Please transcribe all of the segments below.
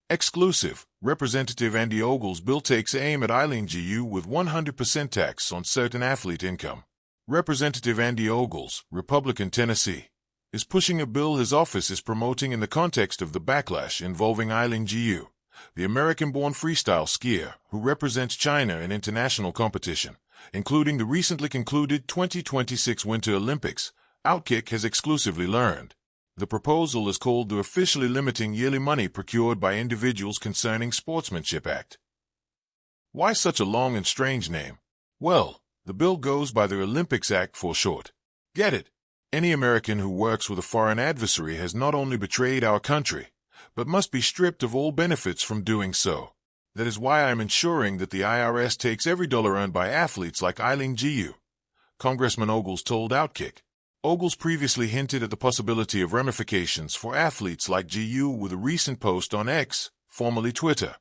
Exclusive. Representative Andy Ogle's bill takes aim at Eileen GU with 100% tax on certain athlete income. Representative Andy Ogles, Republican, Tennessee, is pushing a bill his office is promoting in the context of the backlash involving Eileen GU, the American-born freestyle skier who represents China in international competition, including the recently concluded 2026 Winter Olympics. Outkick has exclusively learned. The proposal is called the Officially Limiting Yearly Money Procured by Individuals Concerning Sportsmanship Act. Why such a long and strange name? Well, the bill goes by the Olympics Act for short. Get it? Any American who works with a foreign adversary has not only betrayed our country, but must be stripped of all benefits from doing so. That is why I am ensuring that the IRS takes every dollar earned by athletes like Eileen GU, Congressman Ogles told Outkick. Ogles previously hinted at the possibility of ramifications for athletes like GU with a recent post on X, formerly Twitter.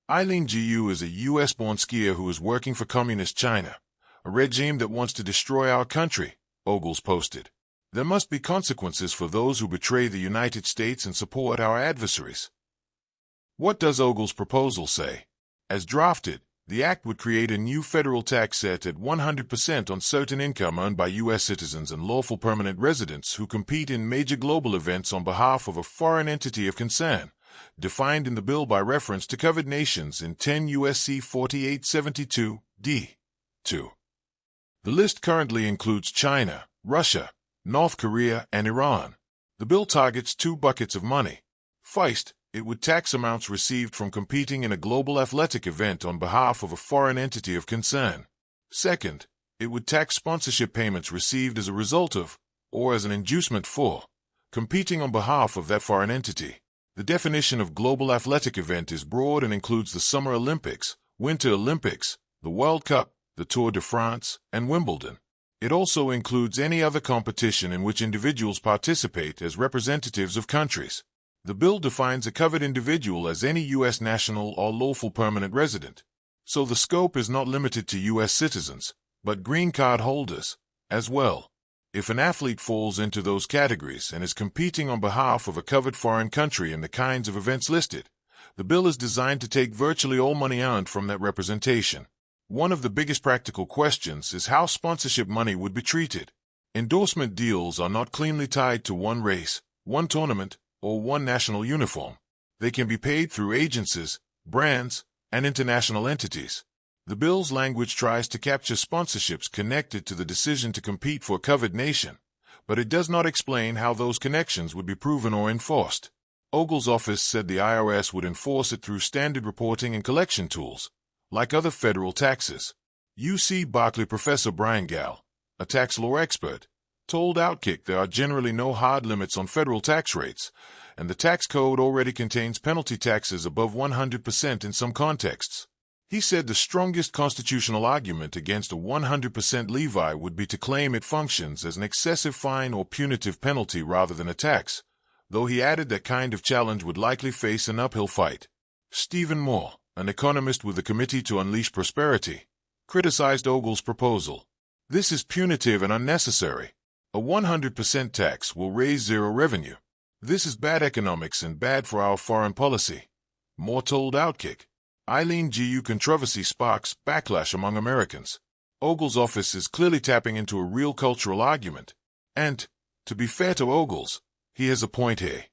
Eileen GU is a U.S.-born skier who is working for Communist China, a regime that wants to destroy our country, Ogles posted. There must be consequences for those who betray the United States and support our adversaries. What does Ogles' proposal say? As drafted, the act would create a new federal tax set at 100% on certain income earned by U.S. citizens and lawful permanent residents who compete in major global events on behalf of a foreign entity of concern, defined in the bill by reference to covered nations in 10 U.S.C. 4872 D.2. The list currently includes China, Russia, North Korea, and Iran. The bill targets two buckets of money. First, it would tax amounts received from competing in a global athletic event on behalf of a foreign entity of concern. Second, it would tax sponsorship payments received as a result of, or as an inducement for, competing on behalf of that foreign entity. The definition of global athletic event is broad and includes the Summer Olympics, Winter Olympics, the World Cup, the Tour de France, and Wimbledon. It also includes any other competition in which individuals participate as representatives of countries. The bill defines a covered individual as any U.S. national or lawful permanent resident. So the scope is not limited to U.S. citizens, but green card holders, as well. If an athlete falls into those categories and is competing on behalf of a covered foreign country in the kinds of events listed, the bill is designed to take virtually all money earned from that representation. One of the biggest practical questions is how sponsorship money would be treated. Endorsement deals are not cleanly tied to one race, one tournament, or one national uniform. They can be paid through agencies, brands, and international entities. The bill's language tries to capture sponsorships connected to the decision to compete for a covered nation, but it does not explain how those connections would be proven or enforced. Ogle's office said the IRS would enforce it through standard reporting and collection tools, like other federal taxes. UC Berkeley Professor Brian Gall, a tax law expert, told Outkick there are generally no hard limits on federal tax rates, and the tax code already contains penalty taxes above 100% in some contexts. He said the strongest constitutional argument against a 100% levy would be to claim it functions as an excessive fine or punitive penalty rather than a tax, though he added that kind of challenge would likely face an uphill fight. Stephen Moore, an economist with the Committee to Unleash Prosperity, criticized Ogle's proposal. This is punitive and unnecessary. A 100% tax will raise zero revenue. This is bad economics and bad for our foreign policy, Moore told Outkick. Eileen GU controversy sparks backlash among Americans. Ogle's office is clearly tapping into a real cultural argument. And, to be fair to Ogles, he has a point here.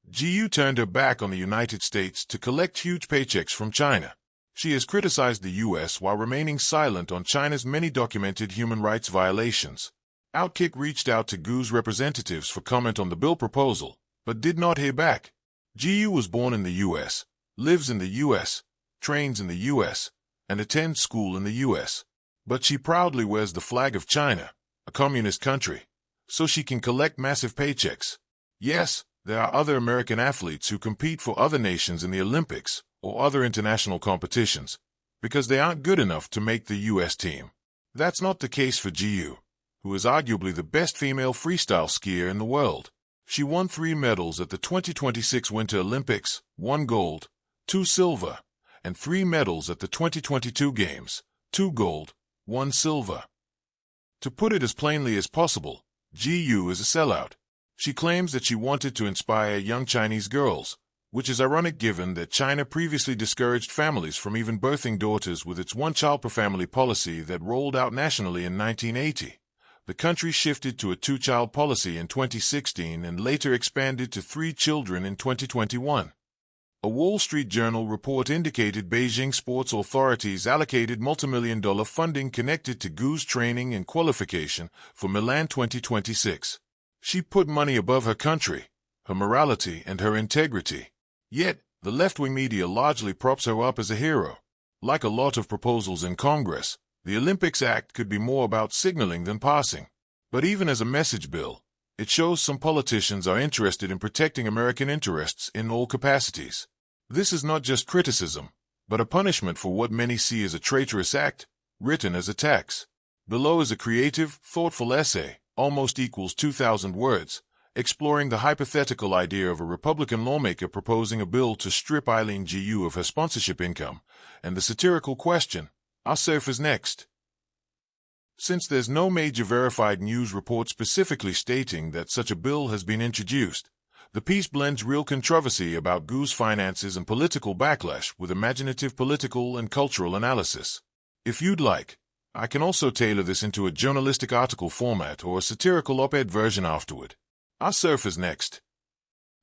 GU turned her back on the United States to collect huge paychecks from China. She has criticized the U.S. while remaining silent on China's many documented human rights violations. Outkick reached out to GU's representatives for comment on the bill proposal, but did not hear back. GU was born in the U.S., lives in the U.S., trains in the U.S., and attends school in the U.S. But she proudly wears the flag of China, a communist country, so she can collect massive paychecks. Yes, there are other American athletes who compete for other nations in the Olympics or other international competitions, because they aren't good enough to make the U.S. team. That's not the case for GU, who is arguably the best female freestyle skier in the world. She won 3 medals at the 2026 Winter Olympics, 1 gold, 2 silver, and 3 medals at the 2022 Games, 2 gold, 1 silver. To put it as plainly as possible, GU is a sellout. She claims that she wanted to inspire young Chinese girls, which is ironic given that China previously discouraged families from even birthing daughters with its one-child-per-family policy that rolled out nationally in 1980. The country shifted to a two-child policy in 2016 and later expanded to 3 children in 2021. A Wall Street Journal report indicated Beijing sports authorities allocated multimillion-dollar funding connected to Gu's training and qualification for Milan 2026. She put money above her country, her morality, and her integrity. Yet, the left-wing media largely props her up as a hero. Like a lot of proposals in Congress, the Olympics Act could be more about signaling than passing. But even as a message bill, it shows some politicians are interested in protecting American interests in all capacities. This is not just criticism, but a punishment for what many see as a traitorous act, written as a tax. Below is a creative, thoughtful essay, almost equals 2,000 words, exploring the hypothetical idea of a Republican lawmaker proposing a bill to strip Eileen Gu of her sponsorship income, and the satirical question, "I'll surface next." Since there's no major verified news report specifically stating that such a bill has been introduced, the piece blends real controversy about Gu's finances and political backlash with imaginative political and cultural analysis. If you'd like, I can also tailor this into a journalistic article format or a satirical op-ed version afterward. I'll surface next.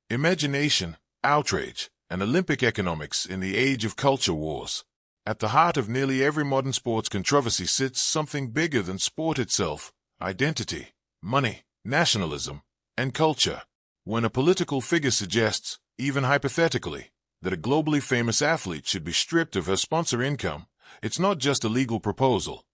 Imagination, outrage, and Olympic economics in the age of culture wars. At the heart of nearly every modern sports controversy sits something bigger than sport itself: identity, money, nationalism, and culture. When a political figure suggests, even hypothetically, that a globally famous athlete should be stripped of her sponsor income, it's not just a legal proposal.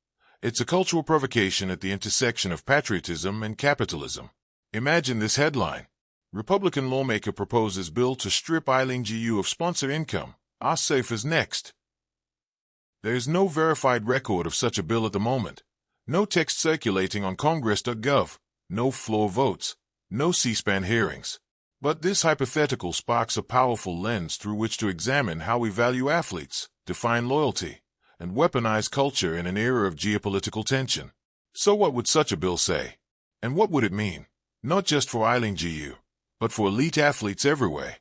It's a cultural provocation at the intersection of patriotism and capitalism. Imagine this headline: Republican lawmaker proposes bill to strip Eileen Gu of sponsor income. Our surface next. There is no verified record of such a bill at the moment. No text circulating on Congress.gov. No floor votes. No C-SPAN hearings. But this hypothetical sparks a powerful lens through which to examine how we value athletes, define loyalty, and weaponize culture in an era of geopolitical tension. So what would such a bill say? And what would it mean? Not just for Eileen Gu, but for elite athletes everywhere.